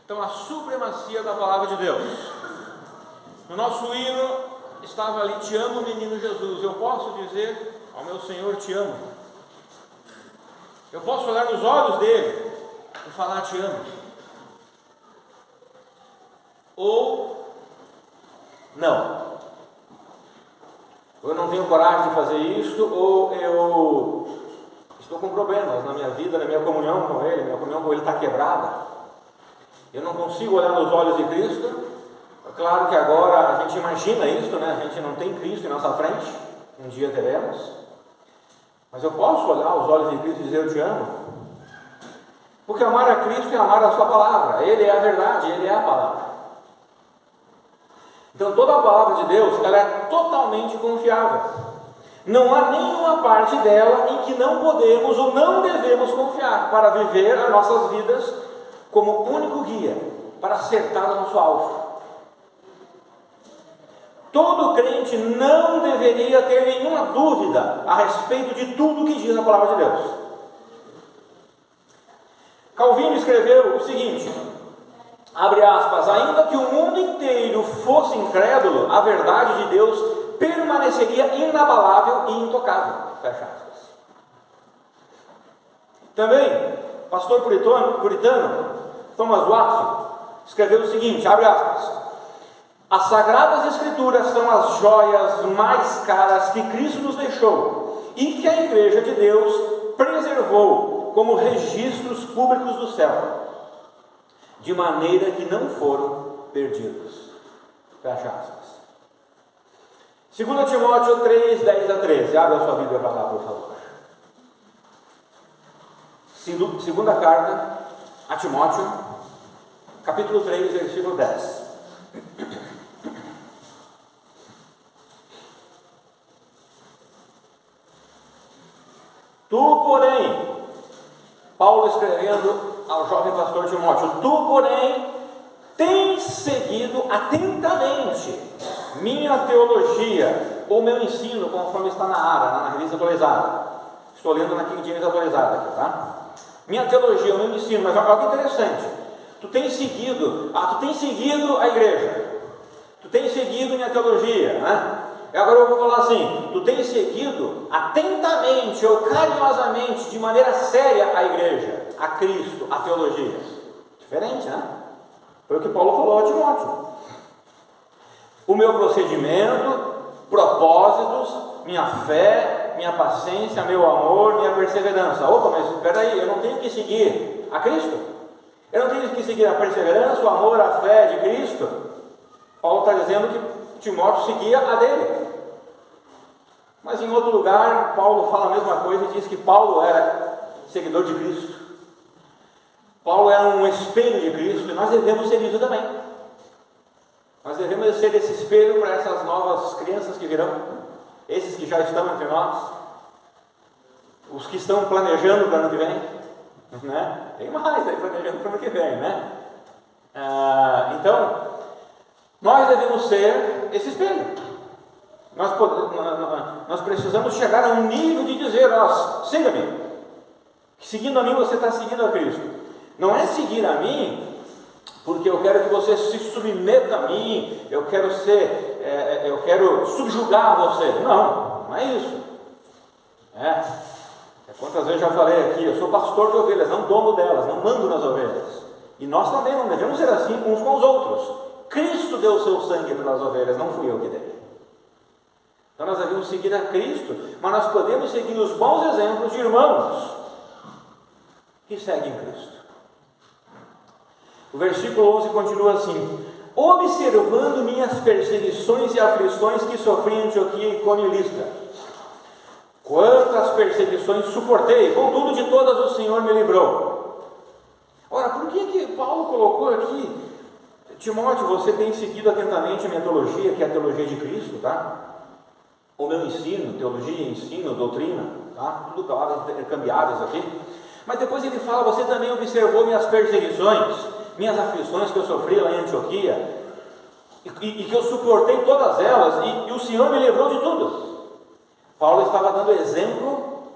Então, a supremacia da palavra de Deus. No nosso hino estava ali: te amo, menino Jesus. Eu posso dizer ao meu Senhor: te amo. Eu posso olhar nos olhos dele e falar: te amo. Ou não. Ou eu não tenho coragem de fazer isso, ou eu estou com problemas na minha vida, na minha comunhão com ele, minha comunhão com ele está quebrada. Eu não consigo olhar nos olhos de Cristo. É claro que agora a gente imagina isso, né? A gente não tem Cristo em nossa frente, um dia teremos. Mas eu posso olhar os olhos de Cristo e dizer: eu te amo. Porque amar a Cristo é amar a sua palavra. Ele é a verdade, ele é a palavra. Então toda a palavra de Deus, ela é totalmente confiável. Não há nenhuma parte dela em que não podemos ou não devemos confiar para viver as nossas vidas como único guia para acertar o nosso alvo. Todo crente não deveria ter nenhuma dúvida a respeito de tudo que diz a palavra de Deus. Calvino escreveu o seguinte, abre aspas: ainda que o mundo inteiro fosse incrédulo, a verdade de Deus permaneceria inabalável e intocável. Fecha aspas. Também, pastor puritano Thomas Watson escreveu o seguinte, abre aspas: as Sagradas Escrituras são as joias mais caras que Cristo nos deixou e que a Igreja de Deus preservou como registros públicos do céu, de maneira que não foram perdidos. Fecha aspas. 2 Timóteo 3, 10 a 13. Abre a sua Bíblia para lá, por favor. Segunda carta a Timóteo, capítulo 3, versículo 10. Tu, porém, Paulo escrevendo ao jovem pastor Timóteo, tu, porém, tens seguido atentamente minha teologia, ou meu ensino, conforme está na revista atualizada. Estou lendo na King James atualizada aqui, tá? Minha teologia, o meu ensino, mas olha que interessante. Tu tens seguido a igreja, tu tens seguido minha teologia, né? E agora eu vou falar assim: tu tens seguido atentamente ou carinhosamente, de maneira séria, a igreja, a Cristo, a teologia. Diferente, né? Foi o que Paulo falou a Timóteo. O meu procedimento, propósitos, minha fé, minha paciência, meu amor, minha perseverança. Opa, mas espera aí, eu não tenho que seguir a Cristo? Eu não tenho que seguir a perseverança, o amor, a fé de Cristo? Paulo está dizendo que Timóteo seguia a dele. Mas em outro lugar, Paulo fala a mesma coisa e diz que Paulo era seguidor de Cristo. Paulo era um espelho de Cristo e nós devemos ser isso também. Nós devemos ser esse espelho para essas novas crianças que virão, esses que já estão entre nós, os que estão planejando para o ano que vem, né? Tem mais aí planejando para o ano que vem, né? Então, nós devemos ser esse espelho. Nós precisamos chegar a um nível de dizer: siga-me. Seguindo a mim, você está seguindo a Cristo. Não é seguir a mim porque eu quero que você se submeta a mim, eu quero subjugar você. Não é isso. Quantas vezes já falei aqui, eu sou pastor de ovelhas, não dono delas, não mando nas ovelhas. E nós também não devemos ser assim uns com os outros. Cristo deu o seu sangue pelas ovelhas, não fui eu que dei. Então nós devemos seguir a Cristo, mas nós podemos seguir os bons exemplos de irmãos que seguem Cristo. O versículo 11 continua assim: observando minhas perseguições e aflições que sofri em Antioquia, Icônio e Listra. Quantas perseguições suportei, contudo de todas o Senhor me livrou. Ora, por que Paulo colocou aqui: Timóteo, você tem seguido atentamente a minha teologia, que é a teologia de Cristo, tá? O meu ensino, teologia, ensino, doutrina, tá? Tudo palavras intercambiáveis aqui. Mas depois ele fala: você também observou minhas perseguições, minhas aflições que eu sofri lá em Antioquia, e que eu suportei todas elas, e o Senhor me livrou de tudo. Paulo estava dando exemplo,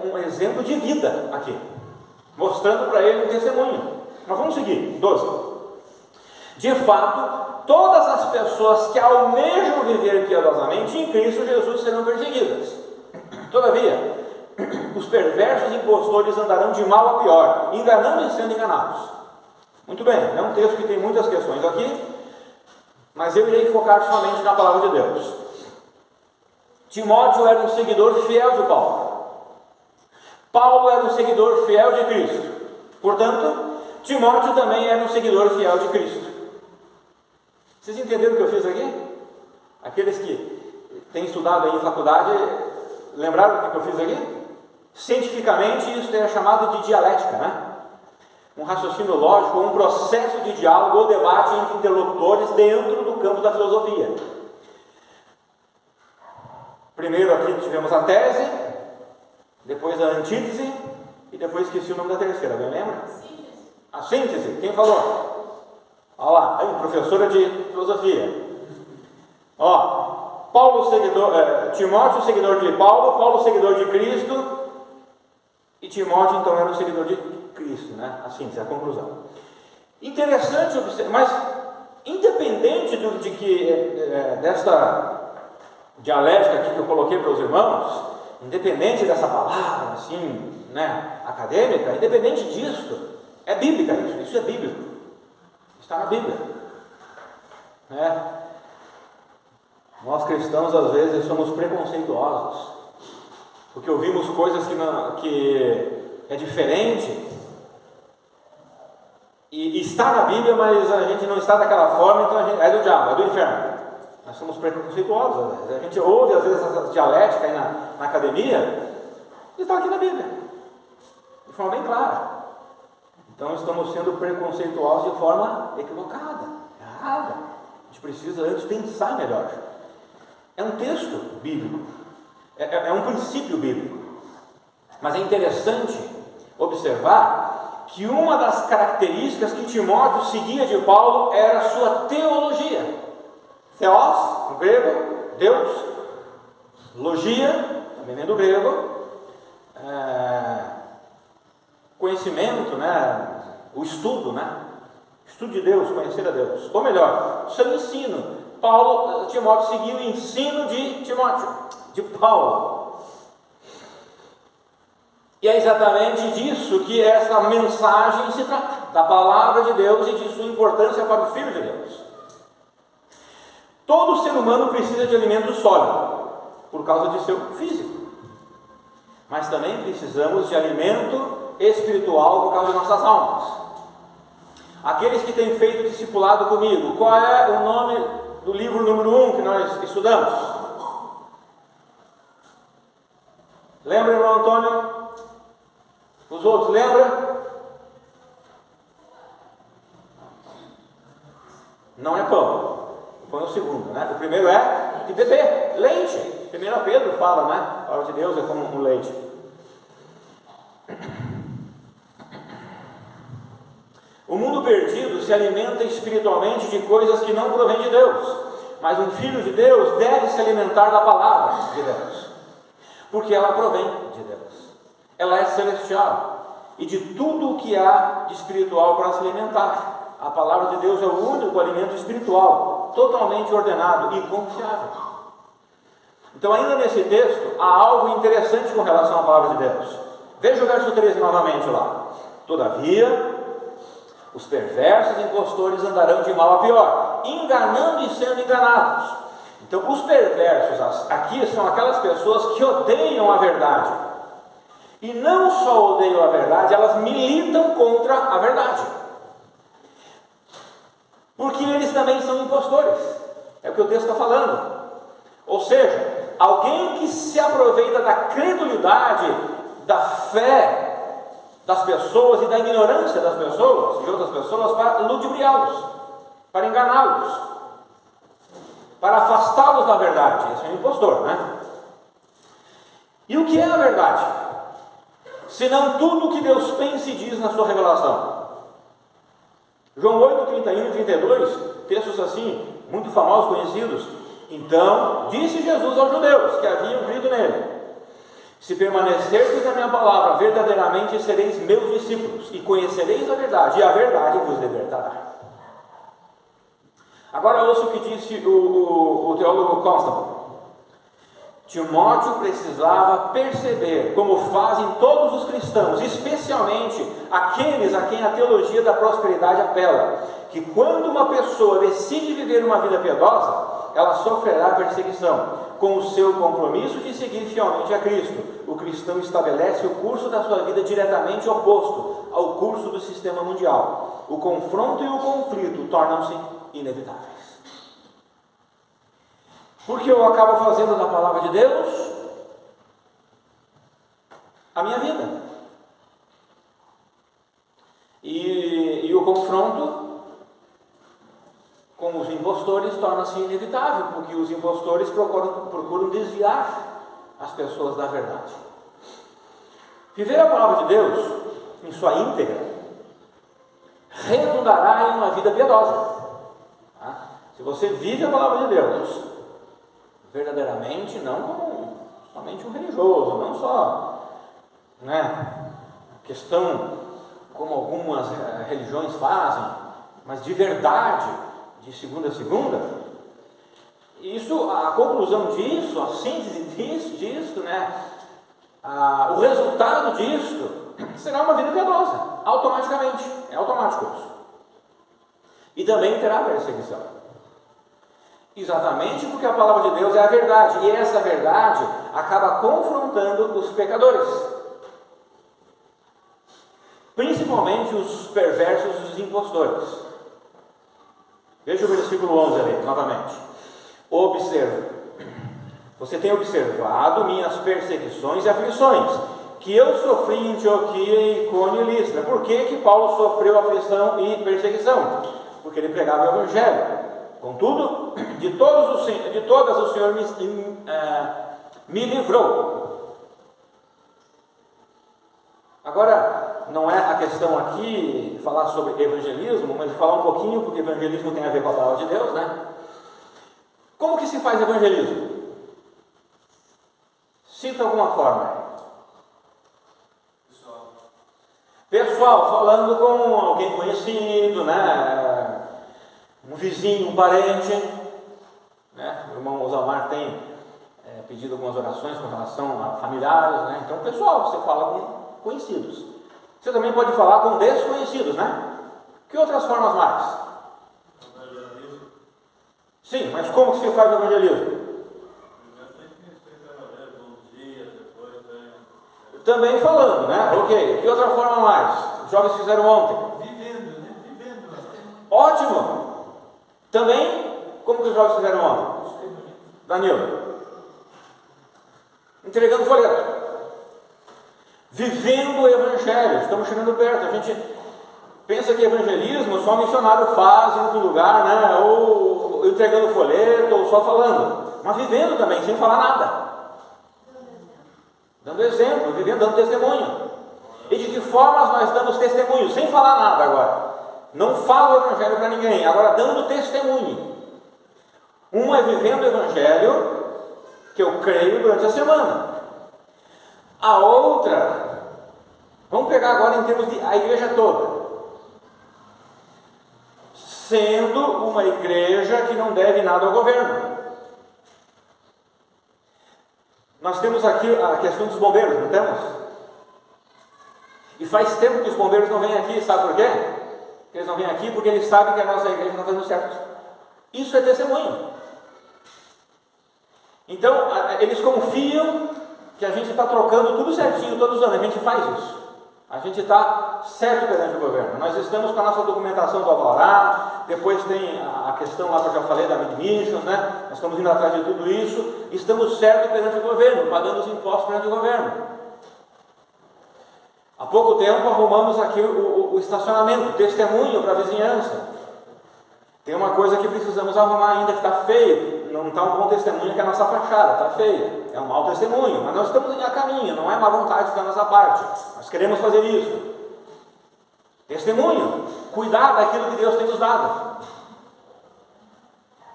um exemplo de vida aqui, mostrando para ele um testemunho. Mas vamos seguir. 12. De fato, todas as pessoas que almejam viver piedosamente em Cristo Jesus serão perseguidas. Todavia, os perversos impostores andarão de mal a pior, enganando e sendo enganados. Muito bem, é um texto que tem muitas questões aqui, mas eu irei focar somente na palavra de Deus. Timóteo era um seguidor fiel de Paulo. Paulo era um seguidor fiel de Cristo. Portanto, Timóteo também era um seguidor fiel de Cristo. Vocês entenderam o que eu fiz aqui? Aqueles que têm estudado aí em faculdade, lembraram do que eu fiz aqui? Cientificamente, isso é chamado de dialética, né? Um raciocínio lógico, um processo de diálogo ou debate entre interlocutores dentro do campo da filosofia. Primeiro aqui tivemos a tese, depois a antítese e depois esqueci o nome da terceira, alguém lembra? A síntese. Quem falou? Olha lá, aí, professora de filosofia. Paulo, Timóteo, seguidor de Paulo, Paulo, seguidor de Cristo, e Timóteo, então, era um seguidor de Cristo, né? A síntese, a conclusão. Interessante observar, mas independente de que desta dialética aqui que eu coloquei para os irmãos, independente dessa palavra, assim, né, acadêmica, independente disso, é bíblica isso é bíblico. Está na Bíblia. Nós cristãos às vezes somos preconceituosos, porque ouvimos coisas que é diferente, e está na Bíblia, mas a gente não está daquela forma, então é do diabo, é do inferno. Nós somos preconceituosos às vezes. A gente ouve às vezes essa dialética aí na academia, e está aqui na Bíblia, de forma bem clara. Então estamos sendo preconceituosos de forma equivocada, errada. A gente precisa antes pensar melhor. É um texto bíblico, é um princípio bíblico. Mas é interessante observar que uma das características que Timóteo seguia de Paulo era a sua teologia. Theos, no grego, Deus. Logia, também vem do grego. Conhecimento, né? O estudo, né? Estudo de Deus, conhecer a Deus. Ou melhor, o seu ensino. Timóteo seguiu o ensino de Paulo. E é exatamente disso que essa mensagem se trata, da palavra de Deus e de sua importância para o Filho de Deus. Todo ser humano precisa de alimento sólido, por causa de seu físico. Mas também precisamos de alimento espiritual por causa de nossas almas. Aqueles que têm feito discipulado comigo, qual é o nome do livro número 1 que nós estudamos? Lembra, irmão Antônio? Os outros lembram? Não é pão. O pão é o segundo, né? O primeiro é de beber, leite. 1 Pedro fala, né? A palavra de Deus é como um leite. O mundo perdido se alimenta espiritualmente de coisas que não provêm de Deus, mas um filho de Deus deve se alimentar da palavra de Deus, porque ela provém de Deus, ela é celestial, e de tudo o que há de espiritual para se alimentar. A palavra de Deus é o único alimento espiritual, totalmente ordenado e confiável. Então, ainda nesse texto, há algo interessante com relação à palavra de Deus. Veja o verso 13 novamente lá. Todavia, os perversos impostores andarão de mal a pior, enganando e sendo enganados. Então, os perversos aqui são aquelas pessoas que odeiam a verdade. E não só odeiam a verdade, elas militam contra a verdade. Porque eles também são impostores. É o que o texto está falando. Ou seja, alguém que se aproveita da credulidade, da fé das pessoas e da ignorância das pessoas, de outras pessoas, para ludibriá-los, para enganá-los, para afastá-los da verdade. Esse é um impostor, né? E o que é a verdade? Senão tudo o que Deus pensa e diz na sua revelação. João 8, 31 e 32, textos assim, muito famosos, conhecidos. Então, disse Jesus aos judeus que haviam crido nele: Se permanecerdes na minha palavra, verdadeiramente sereis meus discípulos, e conhecereis a verdade, e a verdade vos libertará. Agora ouça o que disse o teólogo Constable. Timóteo precisava perceber, como fazem todos os cristãos, especialmente aqueles a quem a teologia da prosperidade apela, que quando uma pessoa decide viver uma vida piedosa, ela sofrerá perseguição, com o seu compromisso de seguir fielmente a Cristo. O cristão estabelece o curso da sua vida diretamente oposto ao curso do sistema mundial. O confronto e o conflito tornam-se inevitáveis. Porque eu acabo fazendo da palavra de Deus a minha vida. E o confronto com os impostores torna-se inevitável, porque os impostores procuram desviar as pessoas da verdade. Viver a palavra de Deus em sua íntegra redundará em uma vida piedosa. Tá? Se você vive a palavra de Deus verdadeiramente, não como somente um religioso, não só questão como algumas religiões fazem, mas de verdade, de segunda a segunda. Isso, a conclusão disso, a síntese disso, o resultado disso será uma vida piedosa, automaticamente, é automático isso. E também terá perseguição. Exatamente porque a palavra de Deus é a verdade, e essa verdade acaba confrontando os pecadores, principalmente os perversos e os impostores. Veja o versículo 11 ali, novamente. Você tem observado minhas perseguições e aflições, que eu sofri em Antioquia, Icônio e Listra. Por que Paulo sofreu aflição e perseguição? Porque ele pregava o Evangelho. Contudo, de todas o Senhor me livrou. Agora, não é a questão aqui falar sobre evangelismo, mas falar um pouquinho, porque evangelismo tem a ver com a palavra de Deus, Como que se faz evangelismo? Cita alguma forma. Pessoal, falando com alguém conhecido, um vizinho, um parente, O irmão Osamar tem pedido algumas orações com relação a familiares, Então, pessoal, você fala com conhecidos. Você também pode falar com desconhecidos, Que outras formas mais? Sim, mas como que se faz o evangelismo? Também falando, Ok, que outra forma mais? Os jovens fizeram ontem. Vivendo. Ótimo! Também, como que os jovens fizeram ontem? Danilo? Entregando folheto. Vivendo o Evangelho. Estamos chegando perto. A gente pensa que evangelismo só missionário faz em outro lugar, ou entregando folheto, ou só falando. Mas vivendo também, sem falar nada. Dando exemplo, vivendo, dando testemunho. E de que formas nós damos testemunho? Sem falar nada agora. Não falo o Evangelho para ninguém, agora dando testemunho. Um é vivendo o Evangelho, que eu creio durante a semana. A outra, vamos pegar agora em termos de a igreja toda. Sendo uma igreja que não deve nada ao governo. Nós temos aqui a questão dos bombeiros, não temos? E faz tempo que os bombeiros não vêm aqui, sabe por quê? Eles não vêm aqui porque eles sabem que a nossa igreja está fazendo certo. Isso é testemunho. Então, eles confiam que a gente está trocando tudo certinho todos os anos. A gente faz isso. A gente está certo perante o governo. Nós estamos com a nossa documentação do Alvará, depois tem a questão lá que eu já falei da Midmissions, Nós estamos indo atrás de tudo isso. Estamos certos perante o governo, pagando os impostos perante o governo. Há pouco tempo arrumamos aqui o estacionamento, testemunho para a vizinhança. Tem uma coisa que precisamos arrumar ainda que está feia. Não está um bom testemunho, que é a nossa fachada, está feia. É um mau testemunho, mas nós estamos a caminho, não é má vontade da nossa parte. Nós queremos fazer isso. Testemunho, cuidar daquilo que Deus tem nos dado.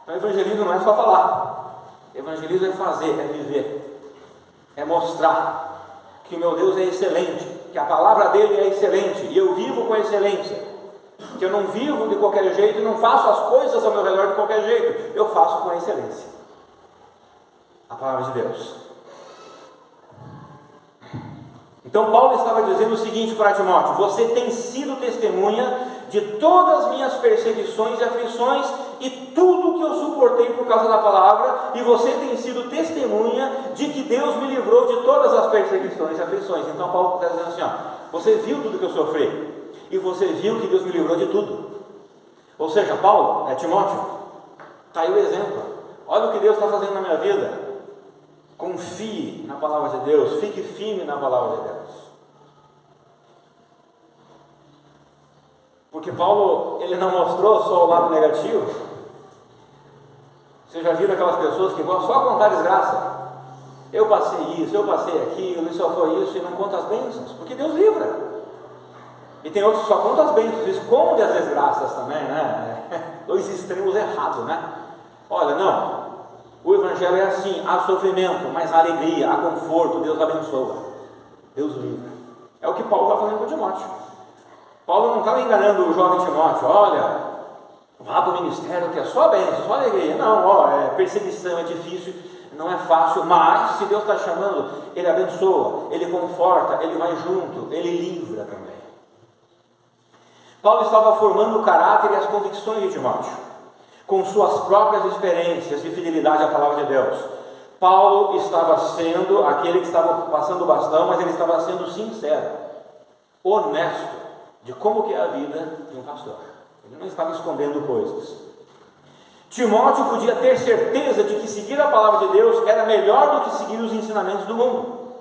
Então, evangelismo não é só falar. Evangelismo é fazer, é viver, é mostrar. que o meu Deus é excelente, que a palavra dele é excelente, e eu vivo com excelência, que eu não vivo de qualquer jeito, não faço as coisas ao meu redor de qualquer jeito, eu faço com excelência. A palavra de Deus. Então Paulo estava dizendo o seguinte para Timóteo: você tem sido testemunha de todas as minhas perseguições e aflições e tudo que eu suportei por causa da palavra, e você tem sido testemunha de que Deus me livrou de todas as perseguições e aflições. Então Paulo está dizendo assim, você viu tudo que eu sofri, e você viu que Deus me livrou de tudo. Ou seja, Paulo, Timóteo, está aí o exemplo. Olha o que Deus está fazendo na minha vida. Confie na palavra de Deus, fique firme na palavra de Deus. Porque Paulo, ele não mostrou só o lado negativo. Você já viram aquelas pessoas que gostam só de contar desgraça? Eu passei isso, eu passei aquilo, e só foi isso, e não conta as bênçãos, porque Deus livra. E tem outros que só contam as bênçãos, esconde as desgraças também, né? Dois extremos errados, né? Olha, não. O Evangelho é assim: há sofrimento, mas há alegria, há conforto, Deus abençoa, Deus livra. É o que Paulo está fazendo com Timóteo. Paulo não estava enganando o jovem Timóteo: olha, vá para o ministério que é só bênção, só alegria. Não, é perseguição, é difícil, não é fácil, mas se Deus está chamando, Ele abençoa, Ele conforta, Ele vai junto, Ele livra também. Paulo estava formando o caráter e as convicções de Timóteo, com suas próprias experiências de fidelidade à palavra de Deus. Paulo estava sendo aquele que estava passando o bastão, mas ele estava sendo sincero, honesto, de como que é a vida de um pastor. Ele não estava escondendo coisas. Timóteo podia ter certeza de que seguir a palavra de Deus era melhor do que seguir os ensinamentos do mundo.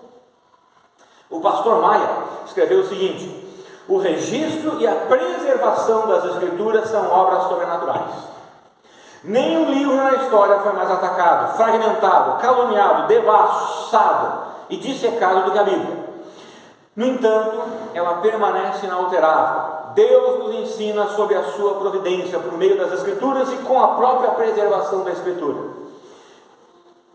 O pastor Maia escreveu o seguinte: o registro e a preservação das Escrituras são obras sobrenaturais. Nenhum livro na história foi mais atacado, fragmentado, caluniado, devassado e dissecado do que a Bíblia. No entanto, ela permanece inalterável. Deus nos ensina sobre a sua providência por meio das Escrituras e com a própria preservação da Escritura.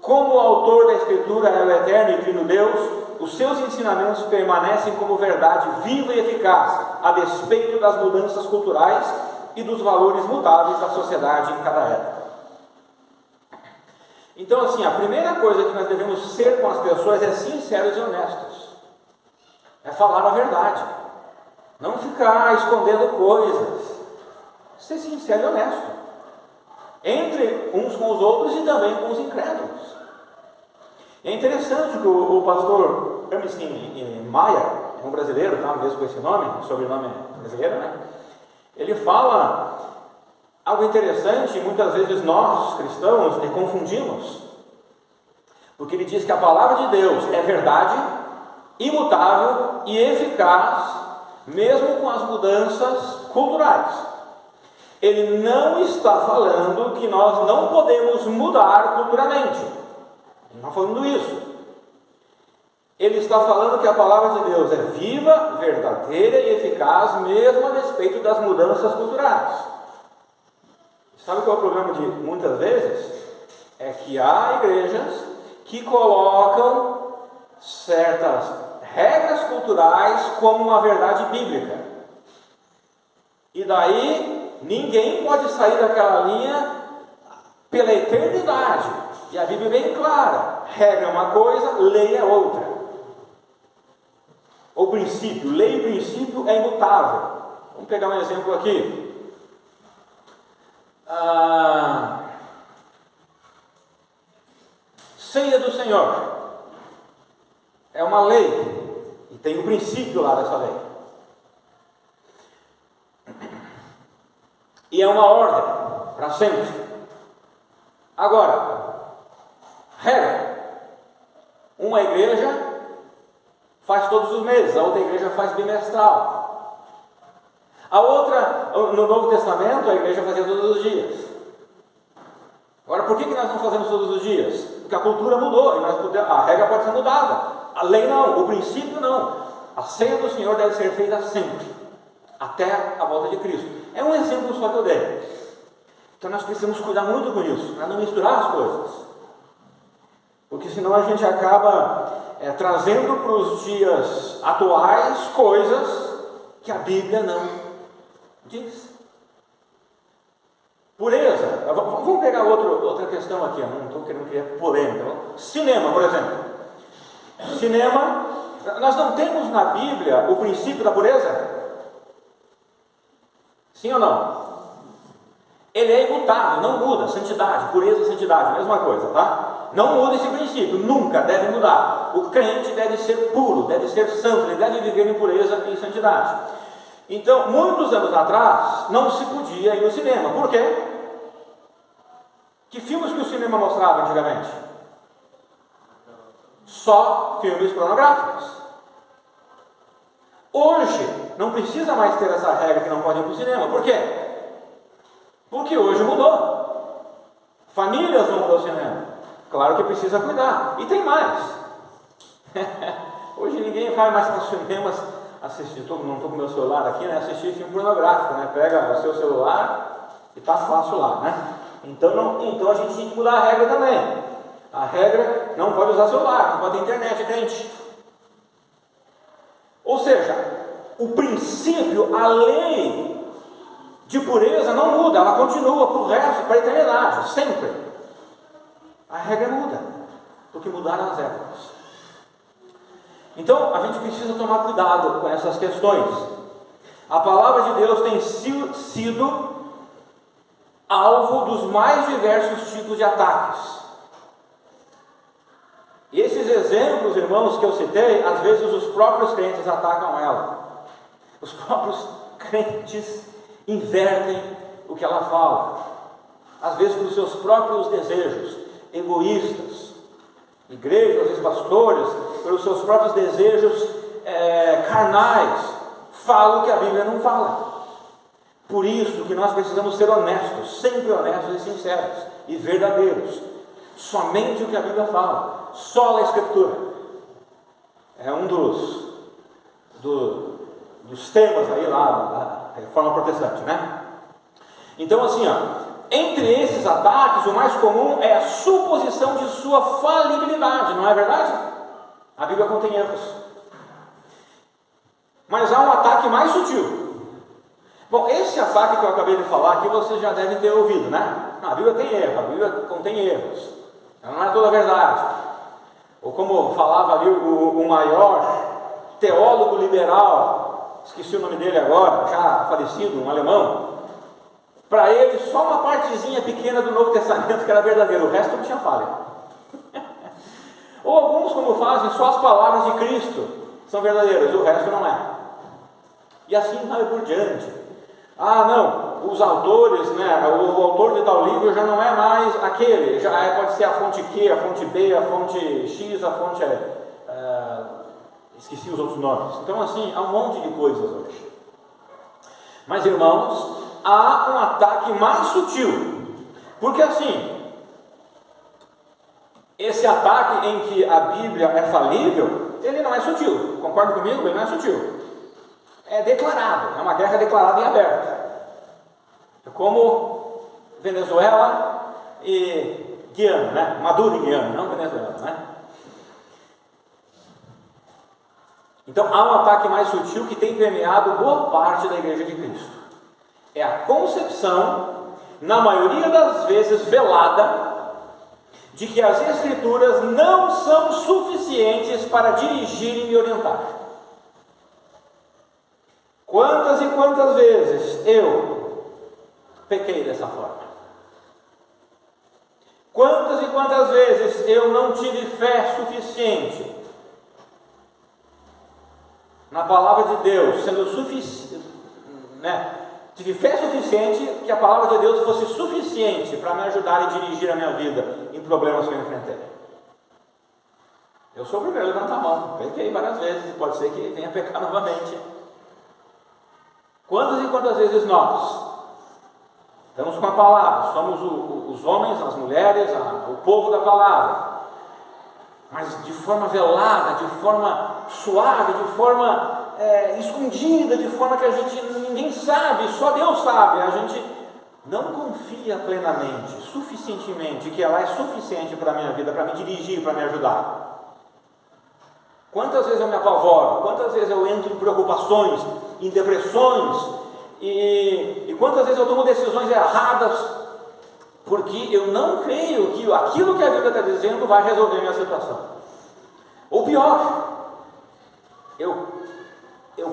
Como o autor da Escritura é o eterno e trino Deus, os seus ensinamentos permanecem como verdade viva e eficaz, a despeito das mudanças culturais e dos valores mutáveis da sociedade em cada época. Então, assim, a primeira coisa que nós devemos ser com as pessoas é sinceros e honestos. É falar a verdade. Não ficar escondendo coisas. Ser sincero e honesto. Entre uns com os outros e também com os incrédulos. É interessante que o pastor Ernest Maia, um brasileiro, tá? Mesmo com esse nome, sobrenome brasileiro, né? Ele fala algo interessante, e muitas vezes nós, cristãos, confundimos. Porque ele diz que a palavra de Deus é verdade, imutável e eficaz, mesmo com as mudanças culturais. Ele não está falando que nós não podemos mudar culturalmente. Ele não está falando isso. Ele está falando que a palavra de Deus é viva, verdadeira e eficaz, mesmo a despeito das mudanças culturais. Sabe qual é o problema de muitas vezes? É que há igrejas que colocam certas regras culturais como uma verdade bíblica. E daí ninguém pode sair daquela linha pela eternidade. E a Bíblia é bem clara: regra é uma coisa, lei é outra. O princípio, lei e princípio é imutável. Vamos pegar um exemplo aqui. Ceia do Senhor é uma lei e tem o princípio lá dessa lei. E é uma ordem para sempre. Agora, regra: uma igreja faz todos os meses, a outra igreja faz bimestral. A outra, no Novo Testamento, a igreja fazia todos os dias. Agora, por que nós não fazemos todos os dias? Porque a cultura mudou, e a regra pode ser mudada. A lei não, o princípio não. A ceia do Senhor deve ser feita sempre, até a volta de Cristo. É um exemplo só que eu dei. Então nós precisamos cuidar muito com isso, para não misturar as coisas. Porque senão a gente acaba trazendo para os dias atuais coisas que a Bíblia não diz. Pureza. Vamos pegar outra questão aqui, eu não estou querendo criar polêmica. Cinema, por exemplo. Cinema, nós não temos na Bíblia o princípio da pureza? Sim ou não? Ele é imutável, não muda. Santidade, pureza e santidade, mesma coisa, tá? Não muda esse princípio, nunca deve mudar. O crente deve ser puro, deve ser santo, ele deve viver em pureza e santidade. Então, muitos anos atrás, não se podia ir no cinema. Por quê? Que filmes que o cinema mostrava antigamente? Só filmes pornográficos. Hoje, não precisa mais ter essa regra que não pode ir para o cinema. Por quê? Porque hoje mudou. Famílias vão para o cinema. Claro que precisa cuidar. E tem mais. Hoje ninguém vai mais para os cinemas assistir, não estou com o meu celular aqui, né? Assistir filme pornográfico, né? Pega o seu celular e está fácil lá, né? Então a gente tem que mudar a regra também. A regra não pode usar celular, não pode ter internet, crente. Ou seja, o princípio, a lei de pureza não muda, ela continua para o resto, para a eternidade, sempre. A regra muda, porque mudaram as épocas. Então, a gente precisa tomar cuidado com essas questões. A palavra de Deus tem sido alvo dos mais diversos tipos de ataques. E esses exemplos, irmãos, que eu citei, às vezes os próprios crentes atacam ela. Os próprios crentes invertem o que ela fala. Às vezes por seus próprios desejos egoístas. Igrejas, às vezes pastores, pelos seus próprios desejos carnais, falam o que a Bíblia não fala. Por isso que nós precisamos ser honestos, sempre honestos e sinceros e verdadeiros. Somente o que a Bíblia fala, só a Escritura. É um dos temas aí lá da Reforma Protestante, né? Então assim, entre esses ataques, o mais comum é a suposição de sua falibilidade, não é verdade? A Bíblia contém erros. Mas há um ataque mais sutil. Bom, esse ataque que eu acabei de falar aqui, vocês já devem ter ouvido, né? Não, a Bíblia tem erro, a Bíblia contém erros. Ela não é toda a verdade. Ou como falava ali o maior teólogo liberal, esqueci o nome dele agora, já falecido, um alemão. Para ele, só uma partezinha pequena do Novo Testamento que era verdadeira, o resto não tinha falha. Ou alguns, como fazem, só as palavras de Cristo são verdadeiras, o resto não é. E assim vai por diante. Não, os autores, né, o autor de tal livro já não é mais aquele, pode ser a fonte Q, a fonte B, a fonte X, a fonte... esqueci os outros nomes. Então assim, há um monte de coisas hoje. Mas irmãos, há um ataque mais sutil, porque assim, esse ataque em que a Bíblia é falível, ele não é sutil, concorda comigo? Ele não é sutil, é declarado, é uma guerra declarada e aberta, como Venezuela e Guiana, né? Maduro e Guiana, não Venezuela, né? Então há um ataque mais sutil que tem permeado boa parte da Igreja de Cristo. É a concepção, na maioria das vezes velada, de que as Escrituras não são suficientes para dirigir e orientar. Quantas e quantas vezes eu pequei dessa forma? Quantas e quantas vezes eu não tive fé suficiente na palavra de Deus, sendo suficiente, né? Tive fé suficiente que a palavra de Deus fosse suficiente para me ajudar e dirigir a minha vida em problemas que eu enfrentei. Eu sou o primeiro a levantar a mão, pequei várias vezes, pode ser que venha pecar novamente. Quantas e quantas vezes nós estamos com a palavra, somos os homens, as mulheres, o povo da palavra, mas de forma velada, de forma suave, de forma escondida, de forma que ninguém sabe, só Deus sabe, a gente não confia plenamente, suficientemente, que ela é suficiente para a minha vida, para me dirigir, para me ajudar. Quantas vezes eu me apavoro, quantas vezes eu entro em preocupações, em depressões, e quantas vezes eu tomo decisões erradas, porque eu não creio que aquilo que a Bíblia está dizendo vai resolver a minha situação. Ou pior, eu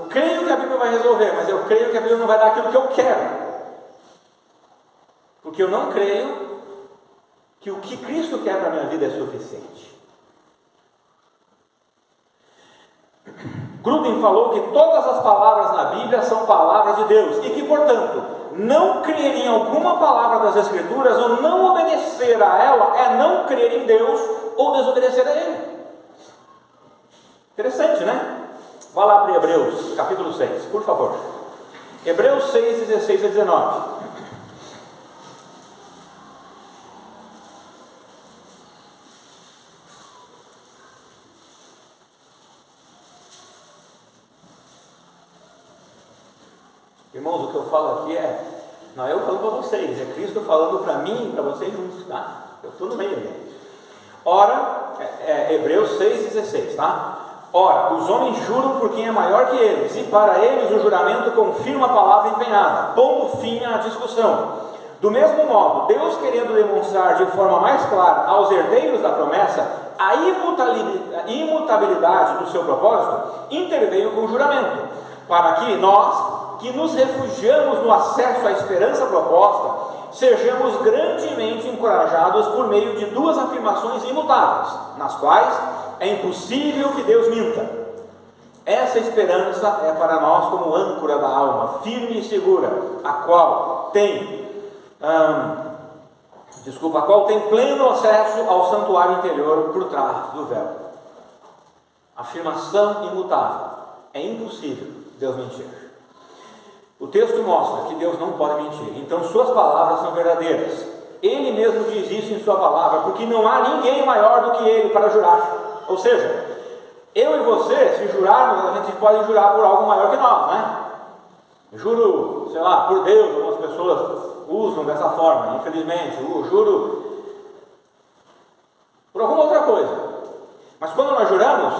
creio que a Bíblia vai resolver, mas eu creio que a Bíblia não vai dar aquilo que eu quero, porque eu não creio que o que Cristo quer para a minha vida é suficiente. Grudem falou que todas as palavras na Bíblia são palavras de Deus e que, portanto, não crer em alguma palavra das Escrituras ou não obedecer a ela é não crer em Deus ou desobedecer a Ele. Interessante, né? Vá lá para Hebreus, capítulo 6, por favor. Hebreus 6, 16 a 19. Irmãos, o que eu falo aqui não é eu falando para vocês, é Cristo falando para mim e para vocês juntos, tá? Eu estou no meio dele. Ora, Hebreus 6,16, tá? Ora, os homens juram por quem é maior que eles, e para eles o juramento confirma a palavra empenhada, pondo fim à discussão. Do mesmo modo, Deus, querendo demonstrar de forma mais clara aos herdeiros da promessa a imutabilidade do seu propósito, interveio com o juramento, para que nós, que nos refugiamos no acesso à esperança proposta, sejamos grandemente encorajados por meio de duas afirmações imutáveis, nas quais é impossível que Deus minta. Essa esperança é para nós como âncora da alma, firme e segura, a qual tem pleno acesso ao santuário interior por trás do véu. Afirmação imutável. É impossível Deus mentir. O texto mostra que Deus não pode mentir, então suas palavras são verdadeiras. Ele mesmo diz isso em sua palavra, porque não há ninguém maior do que ele para jurar. Ou seja, eu e você, se jurarmos, a gente pode jurar por algo maior que nós, né? Juro, sei lá, por Deus, algumas pessoas usam dessa forma, infelizmente, juro por alguma outra coisa. Mas quando nós juramos,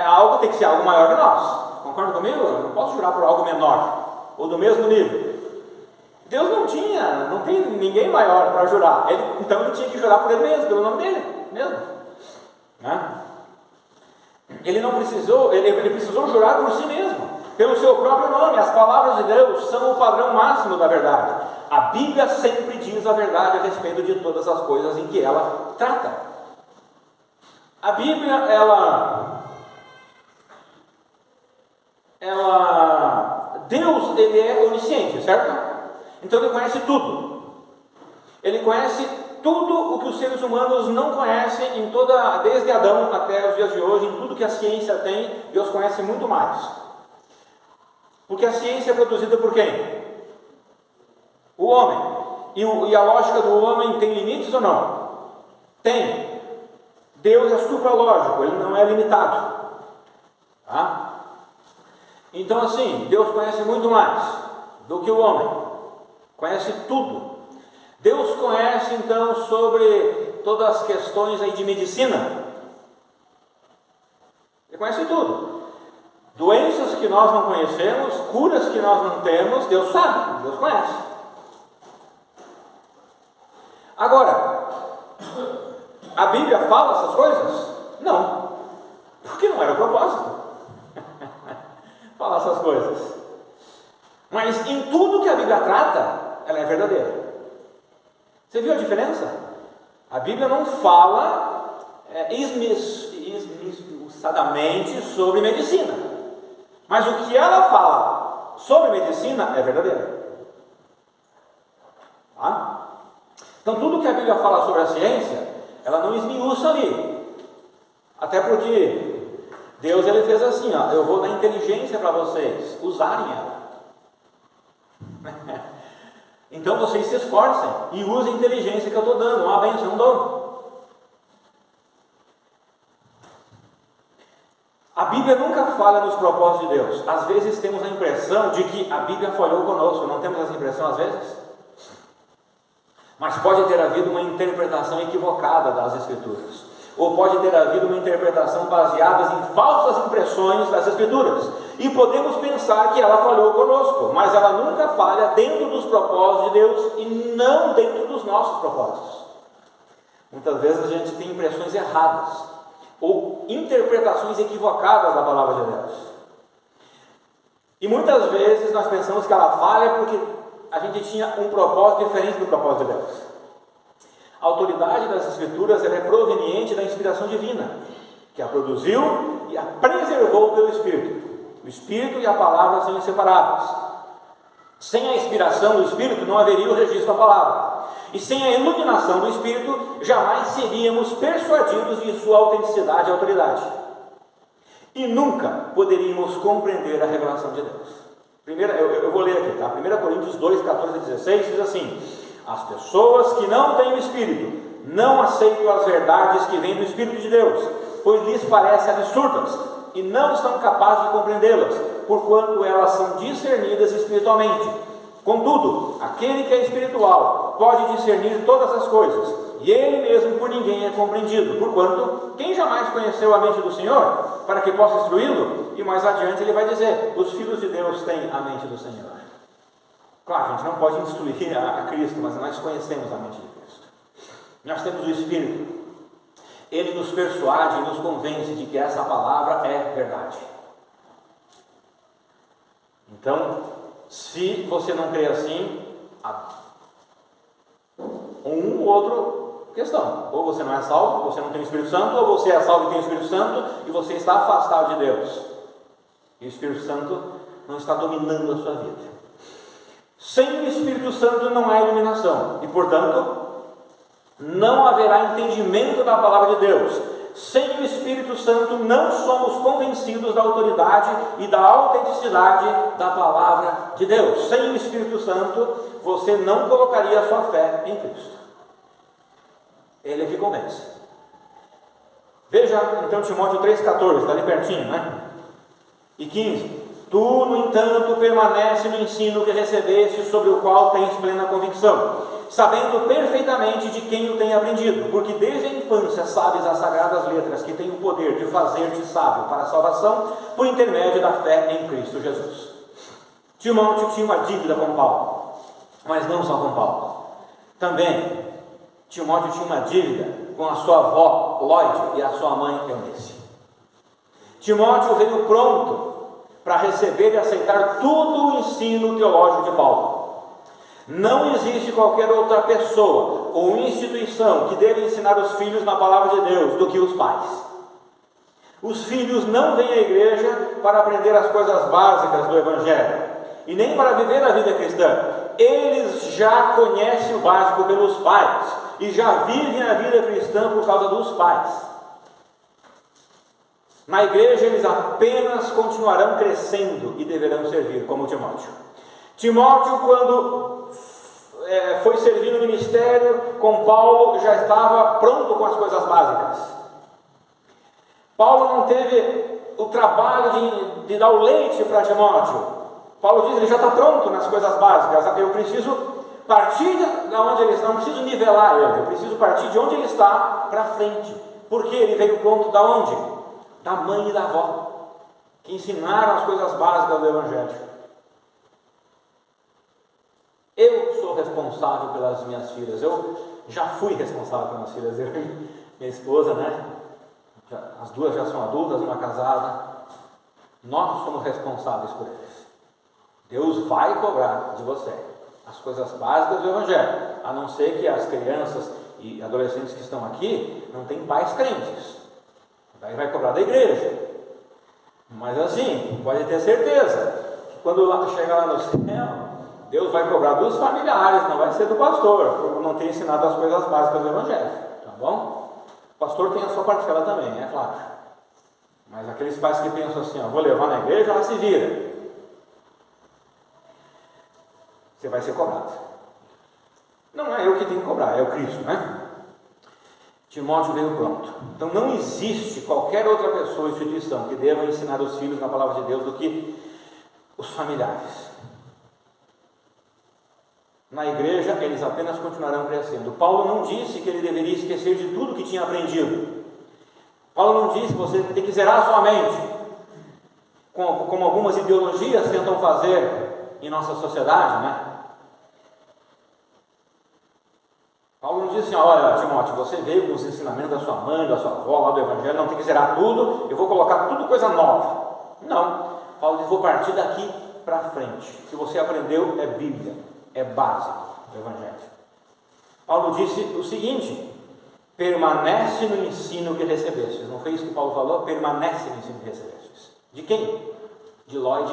algo tem que ser algo maior que nós. Concorda comigo? Eu não posso jurar por algo menor ou do mesmo nível. Deus não tem ninguém maior para jurar. Então ele tinha que jurar por ele mesmo, pelo nome dele mesmo, né? Ele precisou jurar por si mesmo, pelo seu próprio nome. As palavras de Deus são o padrão máximo da verdade. A Bíblia sempre diz a verdade a respeito de todas as coisas em que ela trata. A Bíblia, Deus, ele é onisciente, certo? Então ele conhece tudo. Ele conhece tudo o que os seres humanos não conhecem desde Adão até os dias de hoje. Em tudo que a ciência tem, Deus conhece muito mais. Porque a ciência é produzida por quem? O homem. E a lógica do homem tem limites ou não? Tem. Deus é supralógico, ele não é limitado. Tá? Então assim, Deus conhece muito mais do que o homem. Conhece tudo. Deus conhece então sobre todas as questões aí de medicina. Ele conhece tudo. Doenças que nós não conhecemos, curas que nós não temos, Deus sabe, Deus conhece. Agora, a Bíblia fala essas coisas? Não, porque não era o propósito falar essas coisas. Mas em tudo que a Bíblia trata, ela é verdadeira. Você viu a diferença? A Bíblia não fala esmiuçadamente sobre medicina, mas o que ela fala sobre medicina é verdadeiro. Tá? Então tudo que a Bíblia fala sobre a ciência, ela não esmiuça ali. Até porque Deus, ele fez assim, eu vou dar inteligência para vocês usarem ela. Então vocês se esforcem e usem a inteligência que eu estou dando, uma bênção, um dom. A Bíblia nunca fala nos propósitos de Deus. Às vezes temos a impressão de que a Bíblia falhou conosco, não temos essa impressão às vezes? Mas pode ter havido uma interpretação equivocada das Escrituras. ou pode ter havido uma interpretação baseada em falsas impressões das Escrituras, e podemos pensar que ela falhou conosco, mas ela nunca falha dentro dos propósitos de Deus e não dentro dos nossos propósitos. Muitas vezes a gente tem impressões erradas ou interpretações equivocadas da palavra de Deus, e muitas vezes nós pensamos que ela falha porque a gente tinha um propósito diferente do propósito de Deus. A autoridade das Escrituras é proveniente da inspiração divina, que a produziu e a preservou pelo Espírito. O Espírito e a palavra são inseparáveis. Sem a inspiração do Espírito não haveria o registro da palavra, e sem a iluminação do Espírito jamais seríamos persuadidos de sua autenticidade e autoridade, e nunca poderíamos compreender a revelação de Deus. Eu vou ler aqui, tá? 1 Coríntios 2, 14 a 16 diz assim: as pessoas que não têm o Espírito não aceitam as verdades que vêm do Espírito de Deus, pois lhes parecem absurdas e não estão capazes de compreendê-las, porquanto elas são discernidas espiritualmente. Contudo, aquele que é espiritual pode discernir todas as coisas, e ele mesmo por ninguém é compreendido, porquanto quem jamais conheceu a mente do Senhor, para que possa instruí-lo? E mais adiante ele vai dizer: os filhos de Deus têm a mente do Senhor. Claro, a gente não pode instruir a Cristo, mas nós conhecemos a mente de Cristo. Nós temos o Espírito. Ele nos persuade e nos convence de que essa palavra é verdade. Então, se você não crê assim, um ou outro questão: ou você não é salvo, você não tem o Espírito Santo, ou você é salvo e tem o Espírito Santo e você está afastado de Deus, e o Espírito Santo não está dominando a sua vida. Sem o Espírito Santo não há iluminação, e portanto não haverá entendimento da palavra de Deus. Sem o Espírito Santo não somos convencidos da autoridade e da autenticidade da palavra de Deus. Sem o Espírito Santo você não colocaria a sua fé em Cristo. Ele é que convence. Veja então Timóteo 3,14, está ali pertinho, né? E 15: tu, no entanto, permanece no ensino que recebeste, sobre o qual tens plena convicção, sabendo perfeitamente de quem o tem aprendido, porque desde a infância sabes as sagradas letras, que têm o poder de fazer-te sábio para a salvação, por intermédio da fé em Cristo Jesus. Timóteo tinha uma dívida com Paulo, mas não só com Paulo. Também Timóteo tinha uma dívida com a sua avó Lloyd e a sua mãe Eunice. Timóteo veio pronto para receber e aceitar todo o ensino teológico de Paulo. Não existe qualquer outra pessoa ou instituição que deve ensinar os filhos na palavra de Deus do que os pais. Os filhos não vêm à igreja para aprender as coisas básicas do Evangelho, e nem para viver a vida cristã. Eles já conhecem o básico pelos pais, e já vivem a vida cristã por causa dos pais. Na igreja eles apenas continuarão crescendo e deverão servir, como Timóteo. Timóteo, quando foi servir no ministério com Paulo, já estava pronto com as coisas básicas. Paulo não teve o trabalho de dar o leite para Timóteo. Paulo diz: ele já está pronto nas coisas básicas. Eu preciso partir de onde ele está, não preciso nivelar ele, eu preciso partir de onde ele está para frente. Porque ele veio pronto da onde? Da mãe e da avó, que ensinaram as coisas básicas do Evangelho. Eu sou responsável pelas minhas filhas. Eu já fui responsável pelas filhas. Eu e minha esposa, né? As duas já são adultas, uma casada. Nós somos responsáveis por eles. Deus vai cobrar de você as coisas básicas do Evangelho, a não ser que as crianças e adolescentes que estão aqui não têm pais crentes. Daí vai cobrar da igreja. Mas assim, pode ter certeza que quando chegar lá no céu, Deus vai cobrar dos familiares, não vai ser do pastor, por não ter ensinado as coisas básicas do Evangelho, tá bom? O pastor tem a sua parcela também, é claro. Mas aqueles pais que pensam assim: vou levar na igreja, ela se vira, você vai ser cobrado. Não é eu que tenho que cobrar, é o Cristo, né? Timóteo veio pronto. Então não existe qualquer outra pessoa ou instituição que deva ensinar os filhos na palavra de Deus do que os familiares. Na igreja, eles apenas continuarão crescendo. Paulo não disse que ele deveria esquecer de tudo que tinha aprendido. Paulo não diz que você tem que zerar a sua mente, como algumas ideologias tentam fazer em nossa sociedade, né? Paulo não diz assim: olha, Timóteo, você veio com os ensinamentos da sua mãe, da sua avó, lá do Evangelho, não tem que zerar tudo, eu vou colocar tudo coisa nova. Não. Paulo diz: vou partir daqui para frente. Se você aprendeu, é Bíblia, é base do Evangelho. Paulo disse o seguinte: permanece no ensino que recebestes. Não foi isso que Paulo falou? Permanece no ensino que recebestes. De quem? De Lloyd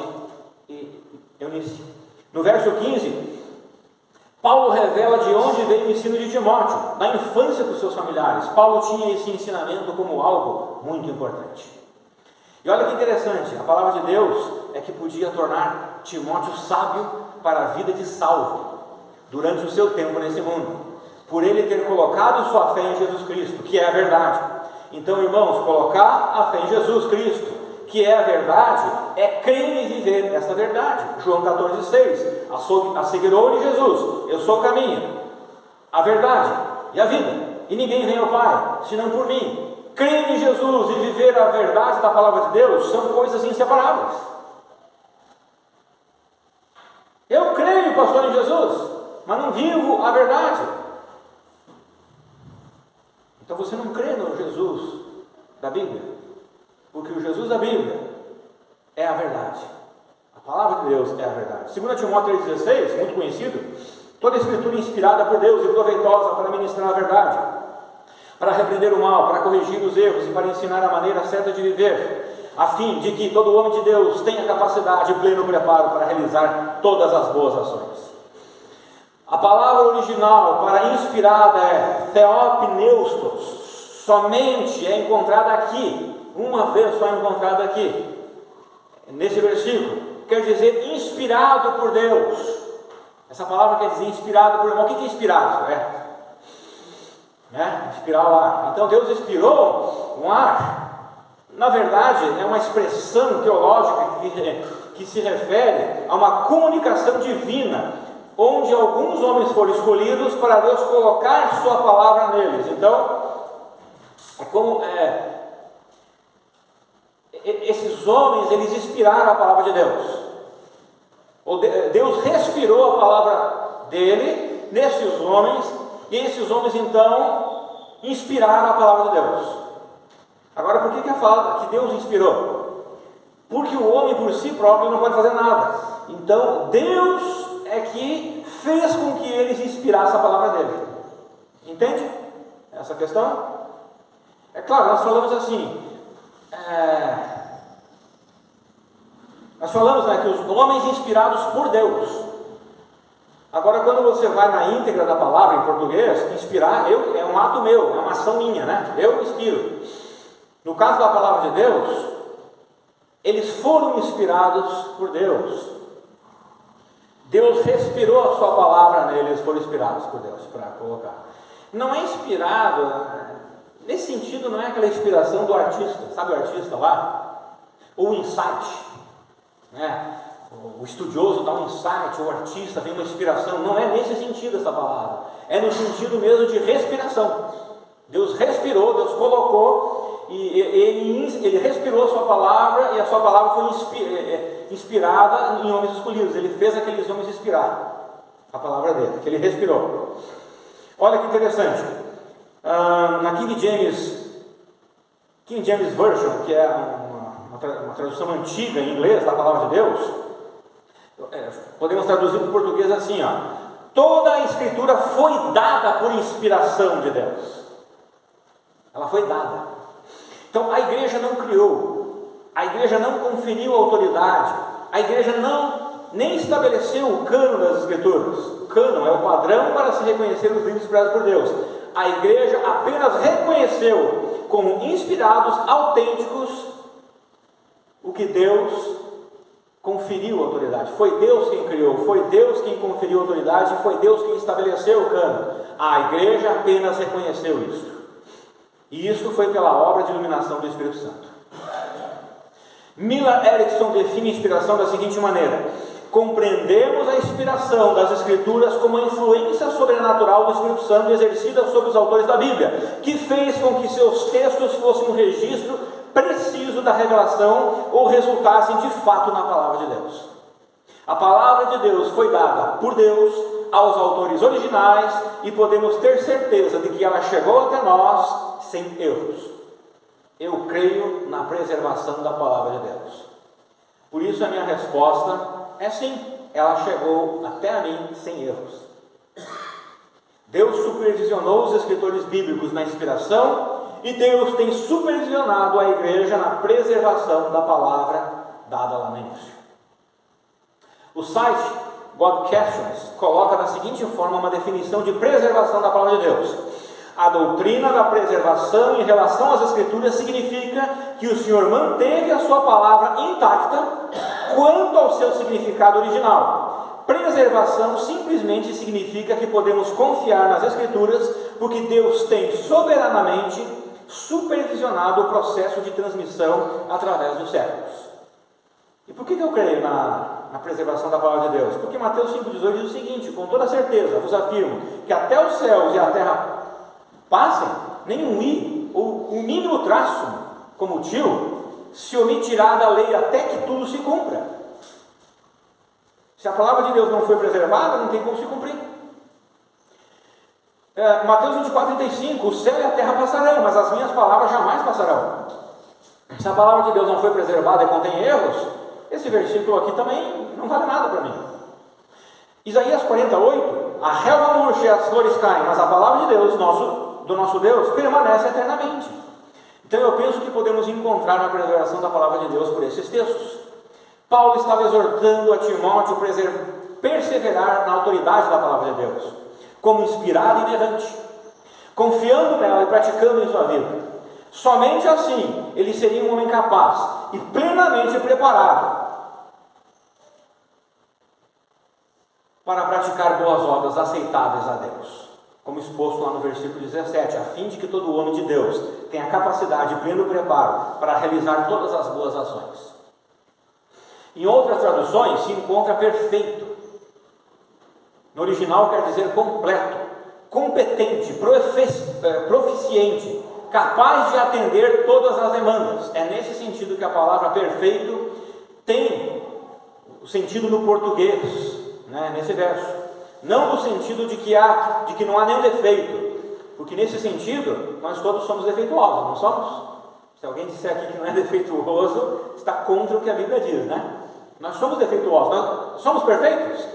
e Eunice. No verso 15, Paulo revela de onde veio o ensino de Timóteo, da infância dos seus familiares. Paulo tinha esse ensinamento como algo muito importante. E olha que interessante, a palavra de Deus é que podia tornar Timóteo sábio para a vida de salvo, durante o seu tempo nesse mundo, por ele ter colocado sua fé em Jesus Cristo, que é a verdade. Então, irmãos, colocar a fé em Jesus Cristo, que é a verdade, é crer e viver esta verdade. João 14,6, assegurar-lhe Jesus: eu sou o caminho, a verdade e a vida, e ninguém vem ao Pai, senão por mim. Crer em Jesus e viver a verdade da palavra de Deus são coisas inseparáveis. Eu creio, pastor, em Jesus, mas não vivo a verdade. Então você não crê no Jesus da Bíblia, porque o Jesus da Bíblia é a verdade. A palavra de Deus é a verdade. 2 Timóteo 3,16, muito conhecido: toda a escritura inspirada por Deus e proveitosa para ministrar a verdade, para repreender o mal, para corrigir os erros e para ensinar a maneira certa de viver, a fim de que todo homem de Deus tenha capacidade e pleno preparo para realizar todas as boas ações. A palavra original para inspirada é theopneustos, somente é encontrada aqui, uma vez só encontrada aqui, nesse versículo. Quer dizer inspirado por Deus. Essa palavra quer dizer inspirado por Deus. O que é inspirado? Inspirar o ar. Então Deus inspirou um ar. Na verdade, é uma expressão teológica que se refere a uma comunicação divina, onde alguns homens foram escolhidos para Deus colocar sua palavra neles. Então, é como esses homens, eles inspiraram a palavra de Deus. Deus respirou a palavra dele nesses homens, e esses homens então inspiraram a palavra de Deus. Agora, por que fala que Deus inspirou? Porque o homem por si próprio não pode fazer nada. Então Deus é que fez com que eles inspirassem a palavra dele. Entende essa questão? É claro, nós falamos assim, nós falamos que os homens inspirados por Deus. Agora, quando você vai na íntegra da palavra em português, inspirar é um ato meu, é uma ação minha, né? Eu inspiro. No caso da palavra de Deus, eles foram inspirados por Deus. Deus respirou a sua palavra neles, eles foram inspirados por Deus para colocar. Não é inspirado, nesse sentido, não é aquela inspiração do artista, sabe o artista lá? Ou o insight, né? O estudioso dá um insight, o artista tem uma inspiração. Não é nesse sentido essa palavra, é no sentido mesmo de respiração. Deus respirou, Deus colocou, e ele respirou a sua palavra, e a sua palavra foi inspirada em homens escolhidos. Ele fez aqueles homens inspirar a palavra dele, que ele respirou. Olha que interessante, na King James Version, que é uma tradução antiga em inglês da palavra de Deus, podemos traduzir para o português assim, toda a escritura foi dada por inspiração de Deus. Ela foi dada. Então a igreja não criou, a igreja não conferiu autoridade, a igreja nem estabeleceu o cânon das escrituras. O cânon é o padrão para se reconhecer os livros inspirados por Deus. A igreja apenas reconheceu como inspirados, autênticos, o que Deus conferiu autoridade. Foi Deus quem criou, foi Deus quem conferiu autoridade, foi Deus quem estabeleceu o cânon. A igreja apenas reconheceu isso. E isso foi pela obra de iluminação do Espírito Santo. Miller Erickson define inspiração da seguinte maneira: compreendemos a inspiração das Escrituras como a influência sobrenatural do Espírito Santo exercida sobre os autores da Bíblia, que fez com que seus textos fossem um registro preciso da revelação ou resultassem de fato na palavra de Deus. A palavra de Deus foi dada por Deus aos autores originais e podemos ter certeza de que ela chegou até nós sem erros. Eu creio na preservação da palavra de Deus. Por isso a minha resposta é sim, ela chegou até a mim sem erros. Deus supervisionou os escritores bíblicos na inspiração e Deus tem supervisionado a igreja na preservação da palavra dada lá no início. O site God Questions coloca da seguinte forma uma definição de preservação da palavra de Deus: a doutrina da preservação em relação às Escrituras significa que o Senhor manteve a sua palavra intacta quanto ao seu significado original. Preservação simplesmente significa que podemos confiar nas Escrituras porque Deus tem soberanamente supervisionado o processo de transmissão através dos séculos. E por que eu creio na preservação da palavra de Deus? Porque Mateus 5,18 diz o seguinte: com toda certeza vos afirmo que até os céus e a terra passem, nenhum i ou um mínimo traço, como tio, se omitirá da lei até que tudo se cumpra. Se a palavra de Deus não foi preservada, não tem como se cumprir. Mateus 24,35: o céu e a terra passarão, mas as minhas palavras jamais passarão. Se a palavra de Deus não foi preservada e contém erros, esse versículo aqui também não vale nada para mim. Isaías 48: a relva murcha e as flores caem, mas a palavra de Deus, do nosso Deus, permanece eternamente. Então eu penso que podemos encontrar na preservação da palavra de Deus por esses textos. Paulo estava exortando a Timóteo a perseverar na autoridade da palavra de Deus, como inspirada e inerrante, confiando nela e praticando em sua vida. Somente assim ele seria um homem capaz e plenamente preparado para praticar boas obras aceitáveis a Deus, como exposto lá no versículo 17, a fim de que todo homem de Deus tenha capacidade e pleno preparo para realizar todas as boas ações. Em outras traduções se encontra perfeito. No original quer dizer completo, competente, proficiente, capaz de atender todas as demandas. É nesse sentido que a palavra perfeito tem o sentido no português, nesse verso. Não no sentido de que não há nenhum defeito, porque nesse sentido nós todos somos defeituosos, não somos? Se alguém disser aqui que não é defeituoso, está contra o que a Bíblia diz, Nós somos defeituosos, nós somos perfeitos?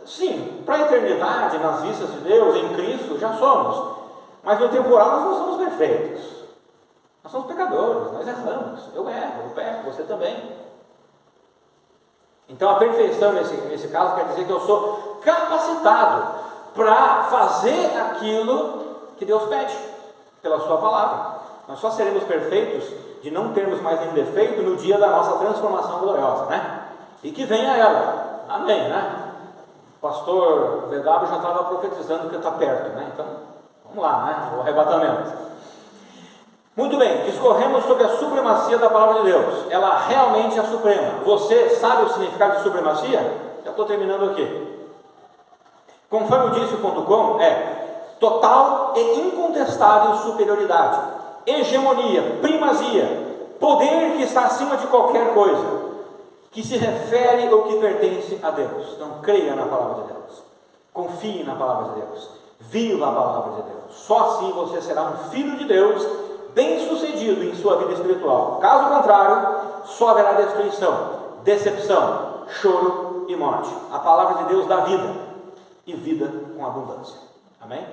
Sim, para a eternidade, nas vistas de Deus, em Cristo, já somos. Mas no temporal nós não somos perfeitos. Nós somos pecadores, nós erramos. Eu peco, você também. Então a perfeição nesse caso quer dizer que eu sou capacitado para fazer aquilo que Deus pede pela sua palavra. Nós só seremos perfeitos de não termos mais nenhum defeito no dia da nossa transformação gloriosa, E que venha ela. Amém, O pastor VW já estava profetizando que está perto, Então, vamos lá, O arrebatamento. Muito bem, discorremos sobre a supremacia da palavra de Deus. Ela realmente é suprema. Você sabe o significado de supremacia? Já estou terminando aqui. Conforme o disse.com, é total e incontestável superioridade, hegemonia, primazia, poder que está acima de qualquer coisa, que se refere ou que pertence a Deus. Então creia na palavra de Deus, confie na palavra de Deus, viva a palavra de Deus. Só assim você será um filho de Deus, bem sucedido em sua vida espiritual. Caso contrário, só haverá destruição, decepção, choro e morte. A palavra de Deus dá vida, e vida com abundância. Amém?